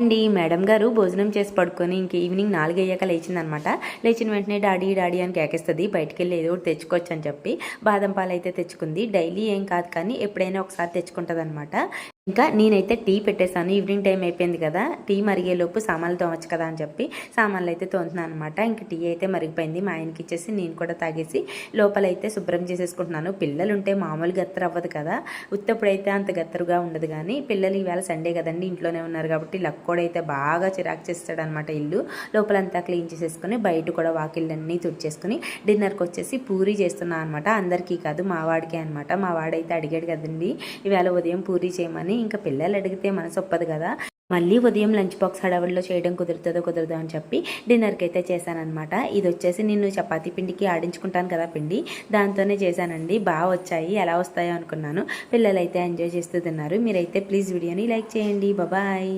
అండి మేడం గారు భోజనం చేసి పడుకొని ఇంక ఈవినింగ్ 4 అయ్యాక లేచిందనమాట. లేచిన వెంటనే డాడీ డాడీ అని కేకేస్తుంది. బయటికెళ్ళి ఏదో ఒకటి తెచ్చుకోవచ్చు అని చెప్పి బాదం పాలు అయితే తెచ్చుకుంది. డైలీ ఏం కాదు కానీ ఎప్పుడైనా ఒకసారి తెచ్చుకుంటుంది అనమాట. ఇంకా నేనైతే టీ పెట్టేశాను. ఈవినింగ్ టైం అయిపోయింది కదా, టీ మరిగేలోపు సామాన్లు తోమచ్చు కదా అని చెప్పి సామాన్లు అయితే తోముతున్నాను అనమాట. ఇంక టీ అయితే మరిగిపోయింది. మా ఆయనకి ఇచ్చేసి నేను కూడా తాగేసి లోపలైతే శుభ్రం చేసేసుకుంటున్నాను. పిల్లలు ఉంటే మామూలు గత్తర అవ్వదు కదా, ఉత్తప్పుడైతే అంత గత్తరుగా ఉండదు. కానీ పిల్లలు ఈవేళ సండే కదండి, ఇంట్లోనే ఉన్నారు కాబట్టి లక్కోడైతే బాగా చిరాకు చేస్తాడనమాట. ఇల్లు లోపలంతా క్లీన్ చేసేసుకుని బయట కూడా వాకిళ్ళన్నీ తుడిచేసుకుని డిన్నర్కి వచ్చేసి పూరీ చేస్తున్నాను అనమాట. అందరికీ కాదు మా వాడికే అనమాట. మా వాడైతే అడిగాడు కదండి ఈవేళ ఉదయం పూరీ చేయమని. ఇంకా పిల్లలు అడిగితే మనసు ఒప్పదు కదా, మళ్ళీ ఉదయం లంచ్ బాక్స్ హడావుడిలో చేయడం కుదరదో అని చెప్పి డిన్నర్కి అయితే చేశానమాట. ఇది వచ్చేసి నేను చపాతీ పిండికి ఆడించుకుంటాను కదా పిండి, దాంతోనే చేశానండి. బాగా వచ్చాయి. ఎలా వస్తాయో అనుకున్నాను. పిల్లలు అయితే ఎంజాయ్ చేస్తూ తిన్నారు. మీరైతే ప్లీజ్ వీడియోని లైక్ చేయండి. బాయ్.